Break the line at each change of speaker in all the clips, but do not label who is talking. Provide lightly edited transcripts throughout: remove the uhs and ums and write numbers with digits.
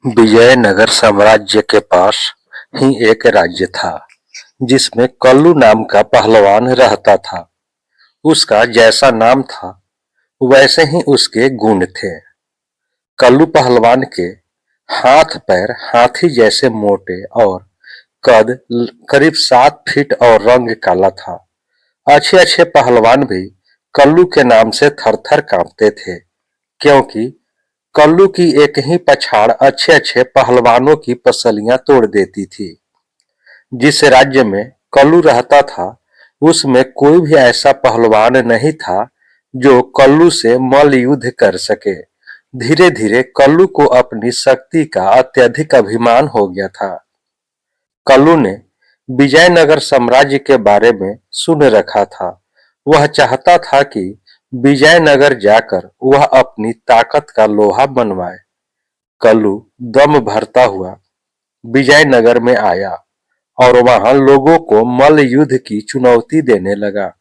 विजयनगर साम्राज्य के पास ही एक राज्य था जिसमें कल्लू नाम का पहलवान रहता था। उसका जैसा नाम था वैसे ही उसके गुण थे। कल्लू पहलवान के हाथ पैर हाथी जैसे मोटे और कद करीब 7 फीट और रंग काला था। अच्छे अच्छे पहलवान भी कल्लू के नाम से थर थर कांपते थे, क्योंकि कल्लू की एक ही पछाड़ अच्छे अच्छे पहलवानों की पसलियां तोड़ देती थी। जिस राज्य में कल्लू रहता था उसमें कोई भी ऐसा पहलवान नहीं था जो कल्लू से मल्ल युद्ध कर सके। धीरे धीरे कल्लू को अपनी शक्ति का अत्यधिक अभिमान हो गया था। कल्लू ने विजयनगर साम्राज्य के बारे में सुन रखा था। वह चाहता था कि विजयनगर जाकर वह अपनी ताकत का लोहा मनवाए। कल्लू दम भरता हुआ विजयनगर में आया और वहां लोगों को मल्ल युद्ध की चुनौती देने लगा।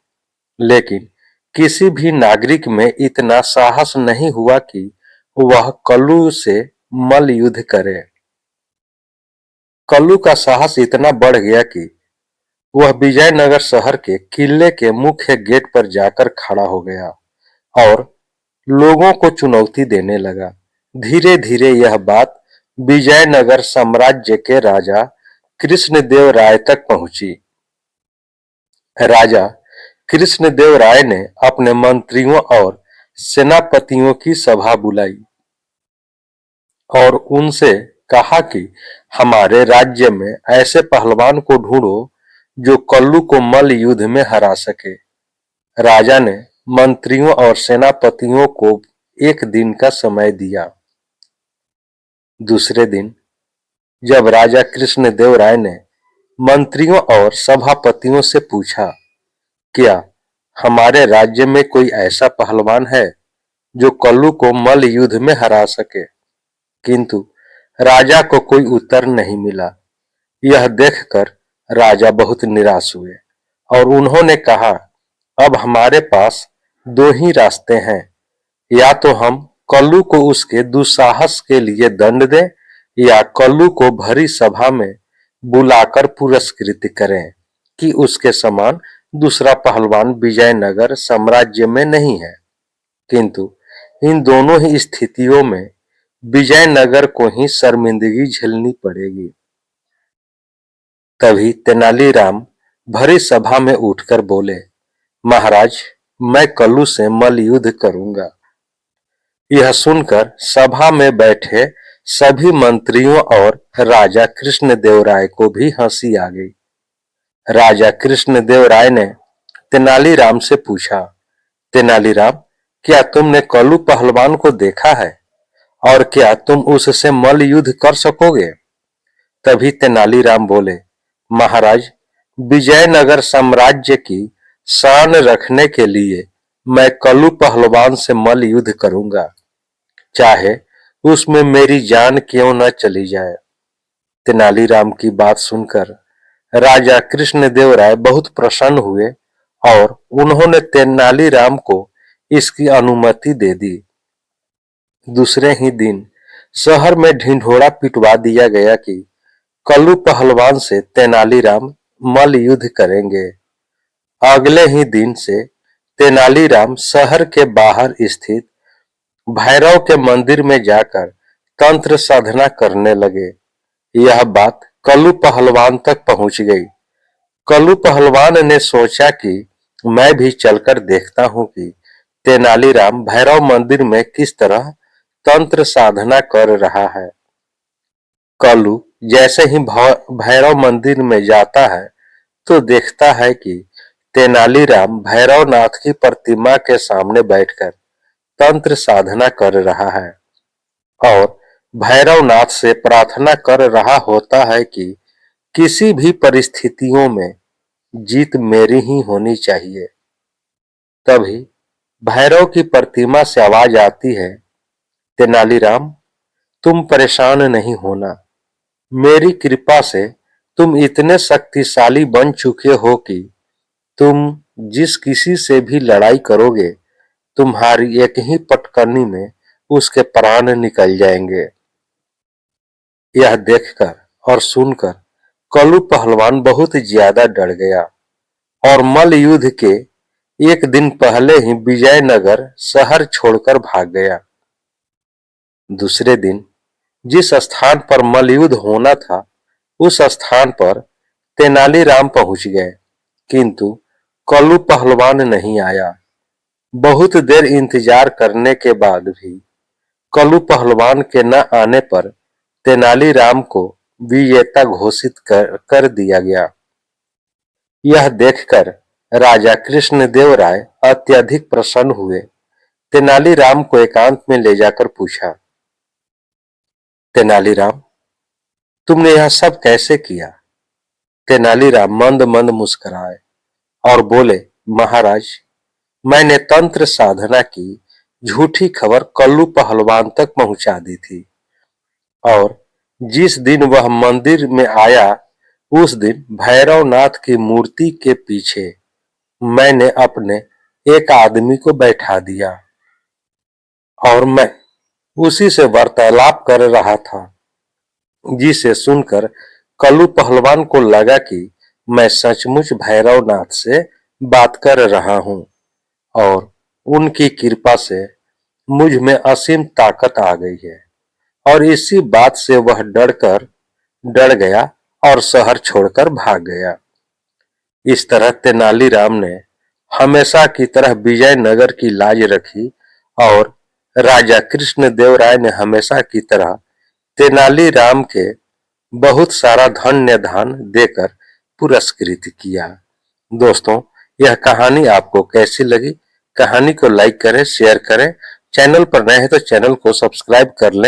लेकिन किसी भी नागरिक में इतना साहस नहीं हुआ कि वह कल्लू से मल्ल युद्ध करे। कल्लू का साहस इतना बढ़ गया कि वह विजयनगर शहर के किले के मुख्य गेट पर जाकर खड़ा हो गया और लोगों को चुनौती देने लगा। धीरे धीरे यह बात विजयनगर साम्राज्य के राजा कृष्णदेव राय तक पहुंची। राजा कृष्णदेव राय ने अपने मंत्रियों और सेनापतियों की सभा बुलाई और उनसे कहा कि हमारे राज्य में ऐसे पहलवान को ढूंढो जो कल्लू को मल्ल युद्ध में हरा सके। राजा ने मंत्रियों और सेनापतियों को एक दिन का समय दिया। दूसरे दिन जब राजा कृष्णदेव राय ने मंत्रियों और सभापतियों से पूछा, क्या हमारे राज्य में कोई ऐसा पहलवान है जो कल्लू को मल्ल युद्ध में हरा सके, किंतु राजा को कोई उत्तर नहीं मिला। यह देखकर राजा बहुत निराश हुए और उन्होंने कहा, अब हमारे पास दो ही रास्ते हैं, या तो हम कल्लू को उसके दुस्साहस के लिए दंड दें या कल्लू को भरी सभा में बुलाकर पुरस्कृत करें कि उसके समान दूसरा पहलवान विजयनगर साम्राज्य में नहीं है। किंतु इन दोनों ही स्थितियों में विजयनगर को ही शर्मिंदगी झेलनी पड़ेगी। तभी तेनालीराम भरी सभा में उठकर बोले, महाराज, मैं कल्लू से मल्ल युद्ध करूंगा। यह सुनकर सभा में बैठे सभी मंत्रियों और राजा कृष्णदेव राय को भी हंसी आ गई। राजा कृष्णदेव राय ने तेनालीराम से पूछा, तेनालीराम, क्या तुमने कल्लू पहलवान को देखा है और क्या तुम उससे मल्ल युद्ध कर सकोगे? तभी तेनालीराम बोले, महाराज, विजयनगर साम्राज्य की शान रखने के लिए मैं कल्लू पहलवान से मल्ल युद्ध करूंगा, चाहे उसमें मेरी जान क्यों न चली जाए। तेनालीराम की बात सुनकर राजा कृष्णदेव राय बहुत प्रसन्न हुए और उन्होंने तेनालीराम को इसकी अनुमति दे दी। दूसरे ही दिन शहर में ढिंढोरा पिटवा दिया गया कि कल्लू पहलवान से तेनालीराम मल्ल युद्ध करेंगे। अगले ही दिन से तेनालीराम शहर के बाहर स्थित भैरव के मंदिर में जाकर तंत्र साधना करने लगे। यह बात कल्लू पहलवान तक पहुंच गई। कल्लू पहलवान ने सोचा कि मैं भी चलकर देखता हूं कि तेनालीराम भैरव मंदिर में किस तरह तंत्र साधना कर रहा है। कल्लू जैसे ही भैरव मंदिर में जाता है तो देखता है कि तेनालीराम भैरवनाथ की प्रतिमा के सामने बैठकर तंत्र साधना कर रहा है और भैरवनाथ से प्रार्थना कर रहा होता है कि किसी भी परिस्थितियों में जीत मेरी ही होनी चाहिए। तभी भैरव की प्रतिमा से आवाज आती है, तेनालीराम, तुम परेशान नहीं होना। मेरी कृपा से तुम इतने शक्तिशाली बन चुके हो कि तुम जिस किसी से भी लड़ाई करोगे, तुम्हारी एक ही पटकनी में उसके प्राण निकल जाएंगे। यह देखकर और सुनकर कल्लू पहलवान बहुत ज्यादा डर गया और मल्ल युद्ध के एक दिन पहले ही विजयनगर शहर छोड़कर भाग गया। दूसरे दिन जिस स्थान पर मल्लयुद्ध होना था उस स्थान पर तेनालीराम पहुंच गए, किंतु कल्लू पहलवान नहीं आया। बहुत देर इंतजार करने के बाद भी कल्लू पहलवान के न आने पर तेनालीराम को विजेता घोषित कर दिया गया। यह देखकर राजा कृष्णदेव राय अत्यधिक प्रसन्न हुए। तेनालीराम को एकांत में ले जाकर पूछा, तेनालीराम, तुमने यह सब कैसे किया? तेनालीराम मंद मंद मुस्कुराए और बोले, महाराज, मैंने तंत्र साधना की झूठी खबर कल्लू पहलवान तक पहुंचा दी थी और जिस दिन वह मंदिर में आया उस दिन भैरवनाथ की मूर्ति के पीछे मैंने अपने एक आदमी को बैठा दिया और मैं उसी से वार्तालाप कर रहा था, जिसे सुनकर कल्लू पहलवान को लगा कि मैं सचमुच भैरवनाथ से बात कर रहा हूं और उनकी कृपा से मुझ में असीम ताकत आ गई है और इसी बात से वह डर गया और शहर छोड़कर भाग गया। इस तरह तेनालीराम ने हमेशा की तरह विजयनगर की लाज रखी और राजा कृष्णदेव राय ने हमेशा की तरह तेनालीराम के बहुत सारा धन्य धान देकर पुरस्कृत किया। दोस्तों, यह कहानी आपको कैसी लगी? कहानी को लाइक करें, शेयर करें। चैनल पर नए हैं तो चैनल को सब्सक्राइब कर लें।